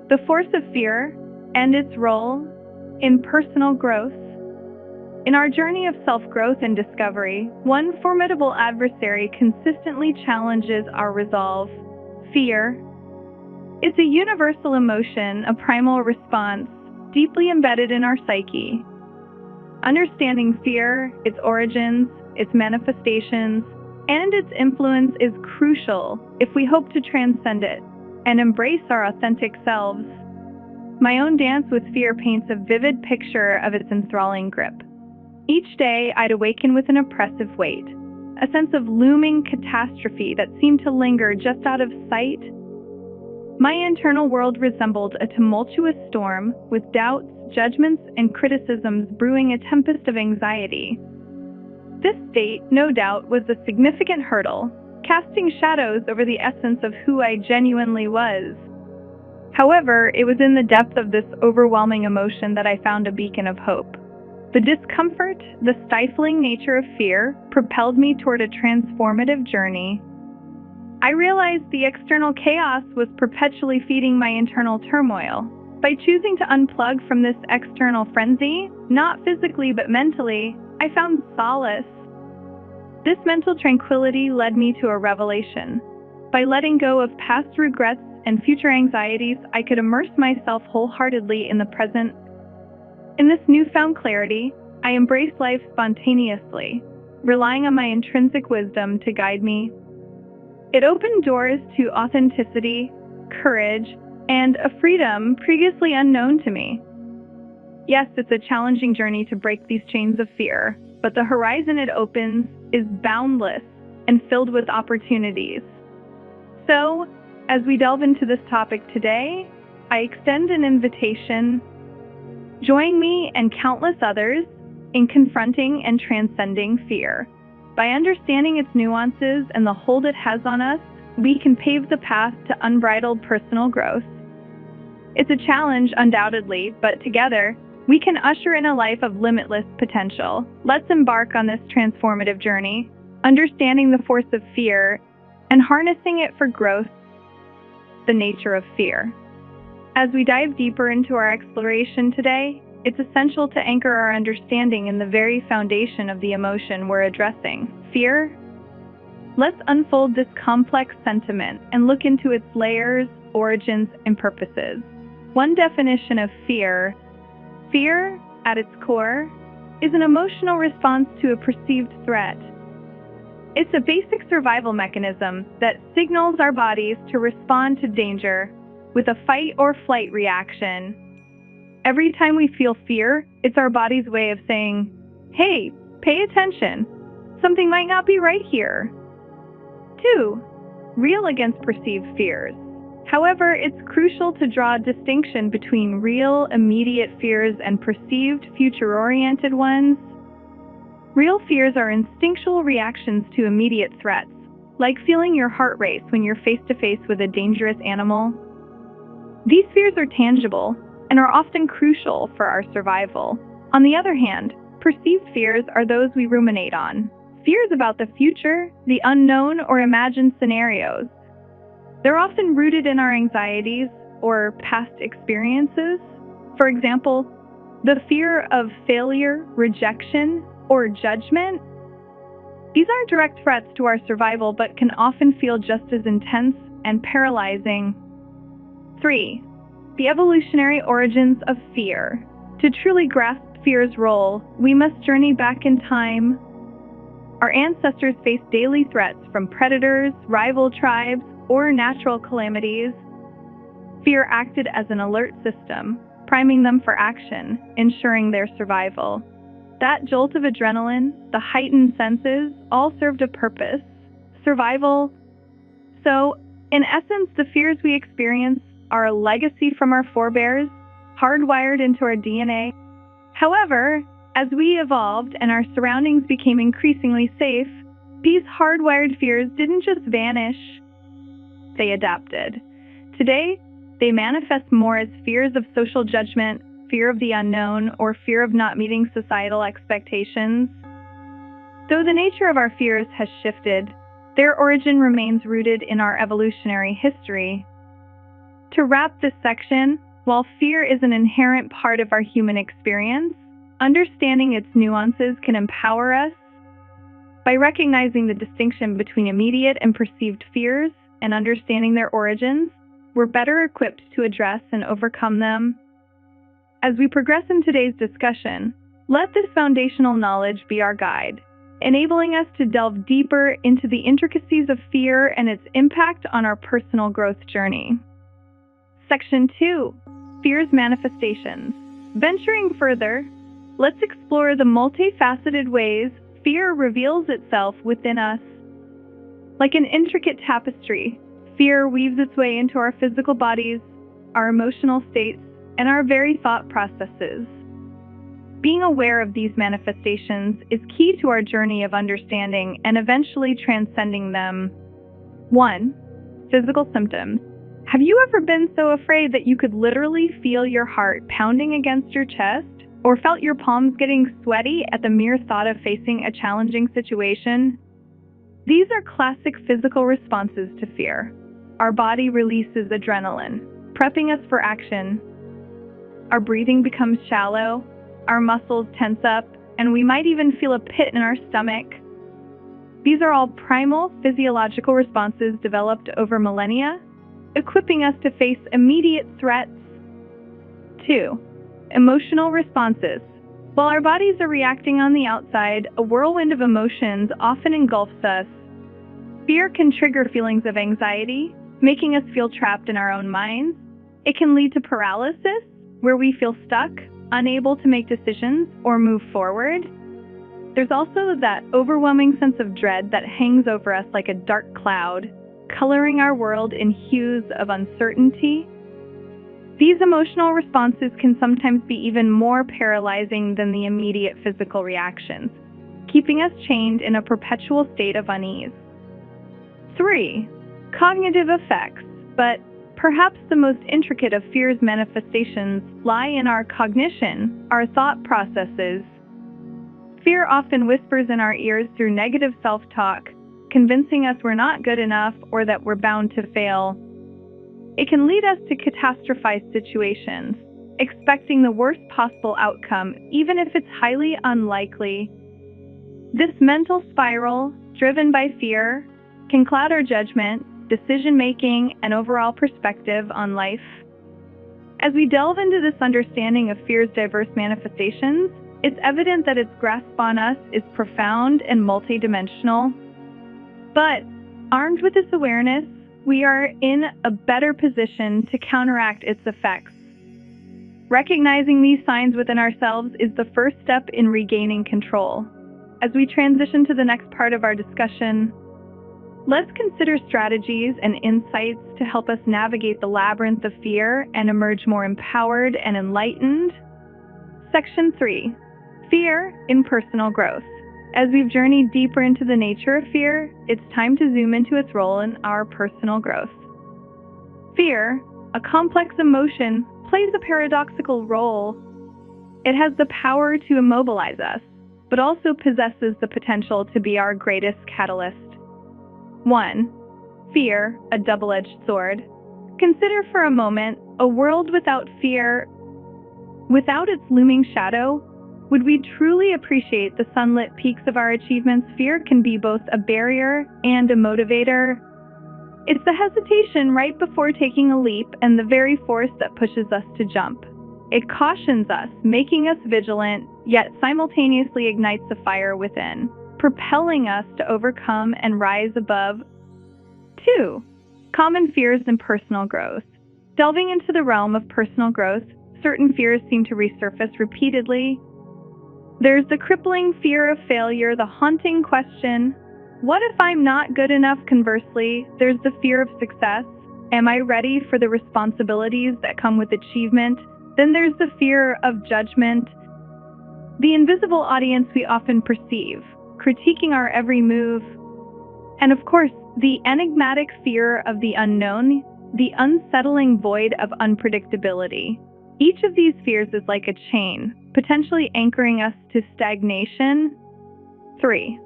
the force of fear and its role in personal growth. In our journey of self-growth and discovery, one formidable adversary consistently challenges our resolve: fear. It's a universal emotion, a primal response, deeply embedded in our psyche. Understanding fear, its origins, its manifestations, and its influence is crucial if we hope to transcend it and embrace our authentic selves. My own dance with fear paints a vivid picture of its enthralling grip. Each day, I'd awaken with an oppressive weight, a sense of looming catastrophe that seemed to linger just out of sight. My internal world resembled a tumultuous storm, with doubts, judgments, and criticisms brewing a tempest of anxiety. This state, no doubt, was a significant hurdle, casting shadows over the essence of who I genuinely was. However, it was in the depth of this overwhelming emotion that I found a beacon of hope. The discomfort, the stifling nature of fear, propelled me toward a transformative journey. I realized the external chaos was perpetually feeding my internal turmoil. By choosing to unplug from this external frenzy, not physically but mentally, I found solace. This mental tranquility led me to a revelation. By letting go of past regrets and future anxieties, I could immerse myself wholeheartedly in the present. In this newfound clarity, I embraced life spontaneously, relying on my intrinsic wisdom to guide me. It opened doors to authenticity, courage, and a freedom previously unknown to me. Yes, it's a challenging journey to break these chains of fear, but the horizon it opens is boundless and filled with opportunities. So, as we delve into this topic today, I extend an invitation. Join me and countless others in confronting and transcending fear. By understanding its nuances and the hold it has on us, we can pave the path to unbridled personal growth. It's a challenge, undoubtedly, but together, we can usher in a life of limitless potential. Let's embark on this transformative journey, understanding the force of fear and harnessing it for growth. The nature of fear. As we dive deeper into our exploration today, it's essential to anchor our understanding in the very foundation of the emotion we're addressing: fear. Let's unfold this complex sentiment and look into its layers, origins, and purposes. One definition of fear: fear, at its core, is an emotional response to a perceived threat. It's a basic survival mechanism that signals our bodies to respond to danger with a fight or flight reaction. Every time we feel fear, it's our body's way of saying, "Hey, pay attention. Something might not be right here." 2. Real against perceived fears. However, it's crucial to draw a distinction between real, immediate fears and perceived, future-oriented ones. Real fears are instinctual reactions to immediate threats, like feeling your heart race when you're face-to-face with a dangerous animal. These fears are tangible and are often crucial for our survival. On the other hand, perceived fears are those we ruminate on. Fears about the future, the unknown, or imagined scenarios. They're often rooted in our anxieties or past experiences. For example, the fear of failure, rejection, or judgment. These aren't direct threats to our survival, but can often feel just as intense and paralyzing. 3. The evolutionary origins of fear. To truly grasp fear's role, we must journey back in time. Our ancestors faced daily threats from predators, rival tribes, or natural calamities. Fear acted as an alert system, priming them for action, ensuring their survival. That jolt of adrenaline, the heightened senses, all served a purpose: survival. So, in essence, the fears we experience are a legacy from our forebears, hardwired into our DNA. However, as we evolved and our surroundings became increasingly safe, these hardwired fears didn't just vanish. They adapted. Today, they manifest more as fears of social judgment, fear of the unknown, or fear of not meeting societal expectations. Though the nature of our fears has shifted, their origin remains rooted in our evolutionary history. To wrap this section, while fear is an inherent part of our human experience, understanding its nuances can empower us. By recognizing the distinction between immediate and perceived fears and understanding their origins, we're better equipped to address and overcome them. As we progress in today's discussion, let this foundational knowledge be our guide, enabling us to delve deeper into the intricacies of fear and its impact on our personal growth journey. Section 2. Fear's manifestations. Venturing further, let's explore the multifaceted ways fear reveals itself within us. Like an intricate tapestry, fear weaves its way into our physical bodies, our emotional states, and our very thought processes. Being aware of these manifestations is key to our journey of understanding and eventually transcending them. 1. Physical symptoms. Have you ever been so afraid that you could literally feel your heart pounding against your chest, or felt your palms getting sweaty at the mere thought of facing a challenging situation? These are classic physical responses to fear. Our body releases adrenaline, prepping us for action. Our breathing becomes shallow, our muscles tense up, and we might even feel a pit in our stomach. These are all primal physiological responses developed over millennia, equipping us to face immediate threats. 2. Emotional responses. While our bodies are reacting on the outside, a whirlwind of emotions often engulfs us. Fear can trigger feelings of anxiety, making us feel trapped in our own minds. It can lead to paralysis, where we feel stuck, unable to make decisions or move forward. There's also that overwhelming sense of dread that hangs over us like a dark cloud, coloring our world in hues of uncertainty. These emotional responses can sometimes be even more paralyzing than the immediate physical reactions, keeping us chained in a perpetual state of unease. 3. Cognitive effects. But perhaps the most intricate of fear's manifestations lie in our cognition, our thought processes. Fear often whispers in our ears through negative self-talk, convincing us we're not good enough or that we're bound to fail. It can lead us to catastrophize situations, expecting the worst possible outcome, even if it's highly unlikely. This mental spiral, driven by fear, can cloud our judgment, decision-making, and overall perspective on life. As we delve into this understanding of fear's diverse manifestations, it's evident that its grasp on us is profound and multidimensional. But, armed with this awareness, we are in a better position to counteract its effects. Recognizing these signs within ourselves is the first step in regaining control. As we transition to the next part of our discussion, let's consider strategies and insights to help us navigate the labyrinth of fear and emerge more empowered and enlightened. Section 3. Fear in personal growth. As we've journeyed deeper into the nature of fear, it's time to zoom into its role in our personal growth. Fear, a complex emotion, plays a paradoxical role. It has the power to immobilize us, but also possesses the potential to be our greatest catalyst. 1. Fear, a double-edged sword. Consider for a moment a world without fear. Without its looming shadow, would we truly appreciate the sunlit peaks of our achievements? Fear can be both a barrier and a motivator. It's the hesitation right before taking a leap and the very force that pushes us to jump. It cautions us, making us vigilant, yet simultaneously ignites the fire within, propelling us to overcome and rise above. 2. Common fears in personal growth. Delving into the realm of personal growth, certain fears seem to resurface repeatedly. There's the crippling fear of failure, the haunting question, what if I'm not good enough? Conversely, there's the fear of success. Am I ready for the responsibilities that come with achievement? Then there's the fear of judgment, the invisible audience we often perceive, critiquing our every move. And of course, the enigmatic fear of the unknown, the unsettling void of unpredictability. Each of these fears is like a chain, potentially anchoring us to stagnation. 3.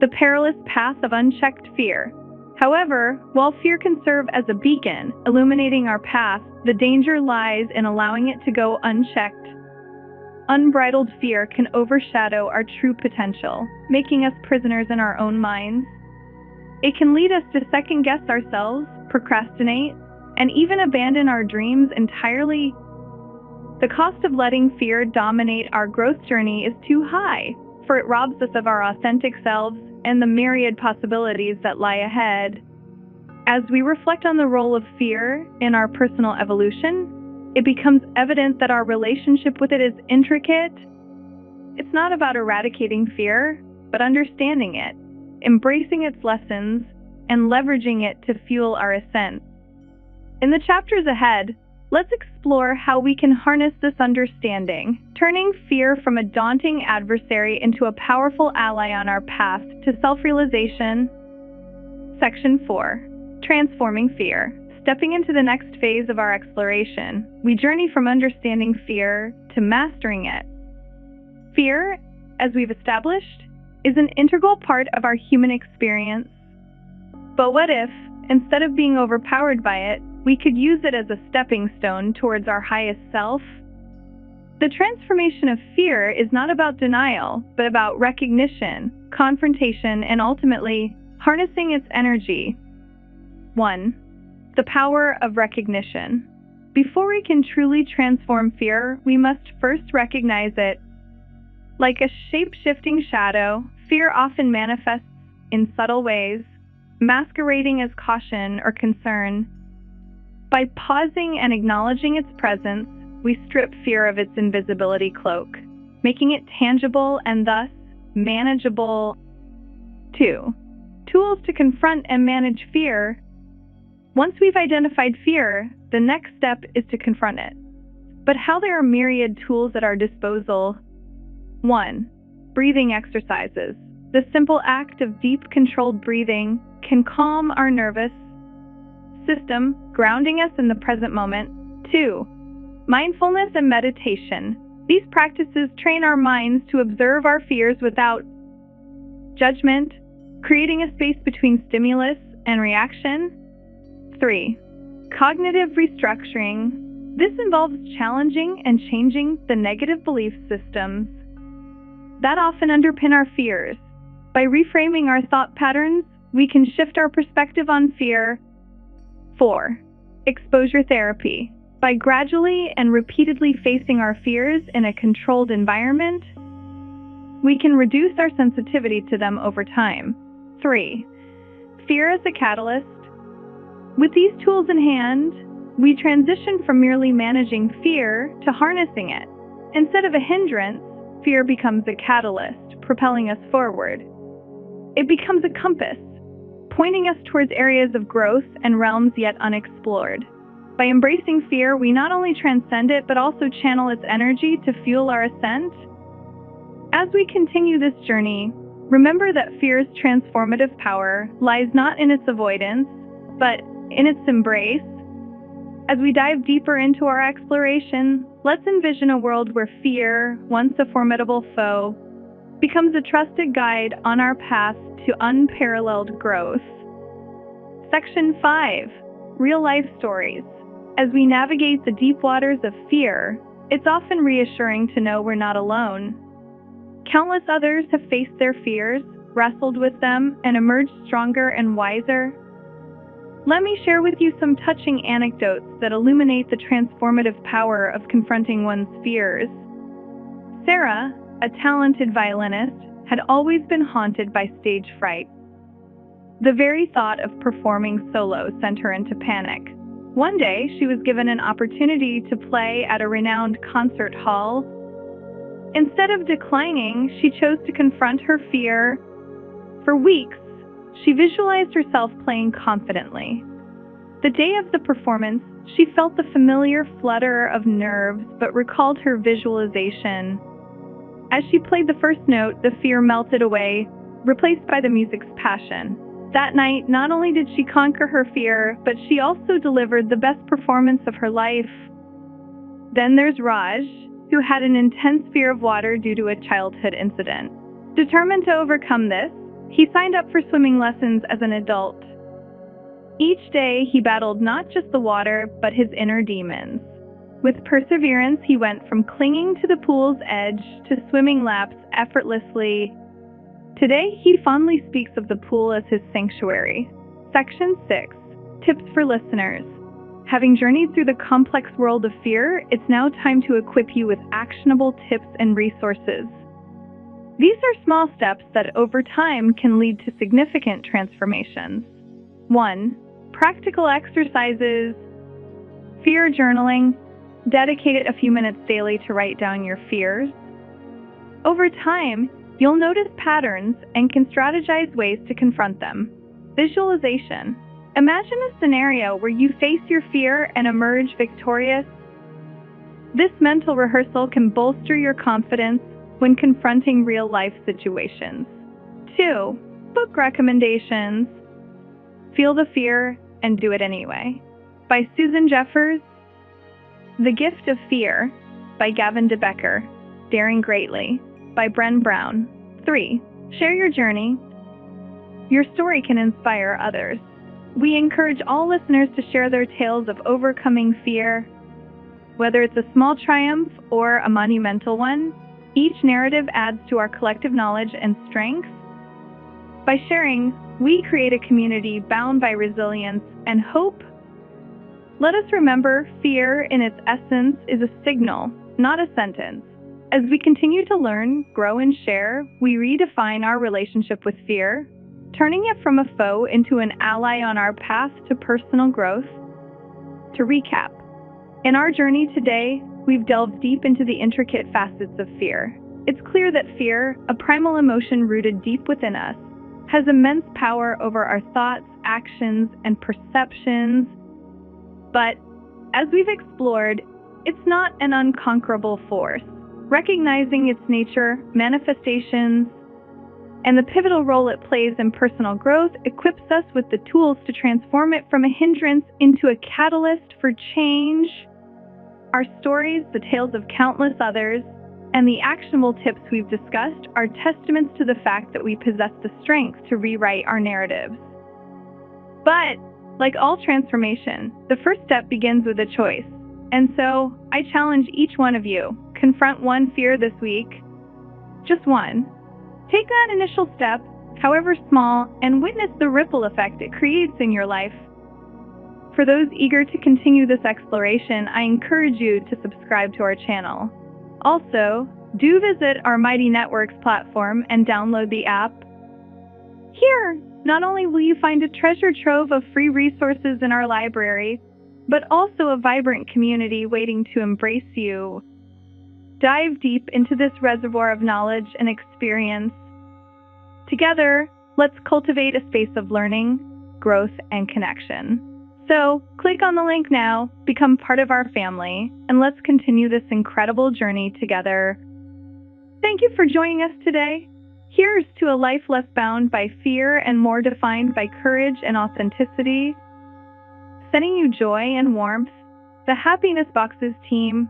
The perilous path of unchecked fear. However, while fear can serve as a beacon, illuminating our path, the danger lies in allowing it to go unchecked. Unbridled fear can overshadow our true potential, making us prisoners in our own minds. It can lead us to second-guess ourselves, procrastinate, and even abandon our dreams entirely. The cost of letting fear dominate our growth journey is too high, for it robs us of our authentic selves and the myriad possibilities that lie ahead. As we reflect on the role of fear in our personal evolution, it becomes evident that our relationship with it is intricate. It's not about eradicating fear, but understanding it, embracing its lessons, and leveraging it to fuel our ascent. In the chapters ahead, let's explore how we can harness this understanding, turning fear from a daunting adversary into a powerful ally on our path to self-realization. Section 4. Transforming fear. Stepping into the next phase of our exploration, we journey from understanding fear to mastering it. Fear, as we've established, is an integral part of our human experience. But what if, instead of being overpowered by it, we could use it as a stepping stone towards our highest self? The transformation of fear is not about denial, but about recognition, confrontation, and ultimately, harnessing its energy. 1. The power of recognition. Before we can truly transform fear, we must first recognize it. Like a shape-shifting shadow, fear often manifests in subtle ways, masquerading as caution or concern. By pausing and acknowledging its presence, we strip fear of its invisibility cloak, making it tangible and thus manageable. 2. Tools to confront and manage fear. Once we've identified fear, the next step is to confront it. But how there are myriad tools at our disposal. 1. Breathing exercises. The simple act of deep, controlled breathing can calm our nervous system, grounding us in the present moment. 2. Mindfulness and meditation. These practices train our minds to observe our fears without judgment, creating a space between stimulus and reaction. 3. Cognitive restructuring. This involves challenging and changing the negative belief systems that often underpin our fears. By reframing our thought patterns, we can shift our perspective on fear. 4. Exposure therapy. By gradually and repeatedly facing our fears in a controlled environment, we can reduce our sensitivity to them over time. 3. Fear as a catalyst. With these tools in hand, we transition from merely managing fear to harnessing it. Instead of a hindrance, fear becomes a catalyst, propelling us forward. It becomes a compass, pointing us towards areas of growth and realms yet unexplored. By embracing fear, we not only transcend it, but also channel its energy to fuel our ascent. As we continue this journey, remember that fear's transformative power lies not in its avoidance, but in its embrace. As we dive deeper into our exploration, let's envision a world where fear, once a formidable foe, becomes a trusted guide on our path to unparalleled growth. Section 5. Real-life stories. As we navigate the deep waters of fear, it's often reassuring to know we're not alone. Countless others have faced their fears, wrestled with them, and emerged stronger and wiser. Let me share with you some touching anecdotes that illuminate the transformative power of confronting one's fears. Sarah, a talented violinist, had always been haunted by stage fright. The very thought of performing solo sent her into panic. One day, she was given an opportunity to play at a renowned concert hall. Instead of declining, she chose to confront her fear. For weeks, she visualized herself playing confidently. The day of the performance, she felt the familiar flutter of nerves but recalled her visualization. As she played the first note, the fear melted away, replaced by the music's passion. That night, not only did she conquer her fear, but she also delivered the best performance of her life. Then there's Raj, who had an intense fear of water due to a childhood incident. Determined to overcome this, he signed up for swimming lessons as an adult. Each day, he battled not just the water, but his inner demons. With perseverance, he went from clinging to the pool's edge to swimming laps effortlessly. Today, he fondly speaks of the pool as his sanctuary. Section 6. Tips for listeners. Having journeyed through the complex world of fear, it's now time to equip you with actionable tips and resources. These are small steps that over time can lead to significant transformations. 1. Practical exercises. Fear journaling. Dedicate a few minutes daily to write down your fears. Over time, you'll notice patterns and can strategize ways to confront them. Visualization. Imagine a scenario where you face your fear and emerge victorious. This mental rehearsal can bolster your confidence when confronting real-life situations. 2. Book recommendations. Feel the fear and do it anyway. By Susan Jeffers. The Gift of Fear by Gavin DeBecker. Daring Greatly by Bren Brown. 3. Share your journey. Your story can inspire others. We encourage all listeners to share their tales of overcoming fear. Whether it's a small triumph or a monumental one, each narrative adds to our collective knowledge and strength. By sharing, we create a community bound by resilience and hope. Let us remember, fear in its essence is a signal, not a sentence. As we continue to learn, grow, and share, we redefine our relationship with fear, turning it from a foe into an ally on our path to personal growth. To recap, in our journey today, we've delved deep into the intricate facets of fear. It's clear that fear, a primal emotion rooted deep within us, has immense power over our thoughts, actions, and perceptions. But, as we've explored, it's not an unconquerable force. Recognizing its nature, manifestations, and the pivotal role it plays in personal growth equips us with the tools to transform it from a hindrance into a catalyst for change. Our stories, the tales of countless others, and the actionable tips we've discussed are testaments to the fact that we possess the strength to rewrite our narratives. But, like all transformation, the first step begins with a choice. And so, I challenge each one of you, confront one fear this week. Just one. Take that initial step, however small, and witness the ripple effect it creates in your life. For those eager to continue this exploration, I encourage you to subscribe to our channel. Also, do visit our Mighty Networks platform and download the app. Here, not only will you find a treasure trove of free resources in our library, but also a vibrant community waiting to embrace you. Dive deep into this reservoir of knowledge and experience. Together, let's cultivate a space of learning, growth, and connection. So, click on the link now, become part of our family, and let's continue this incredible journey together. Thank you for joining us today. Here's to a life less bound by fear and more defined by courage and authenticity. Sending you joy and warmth, the Happiness Boxes team.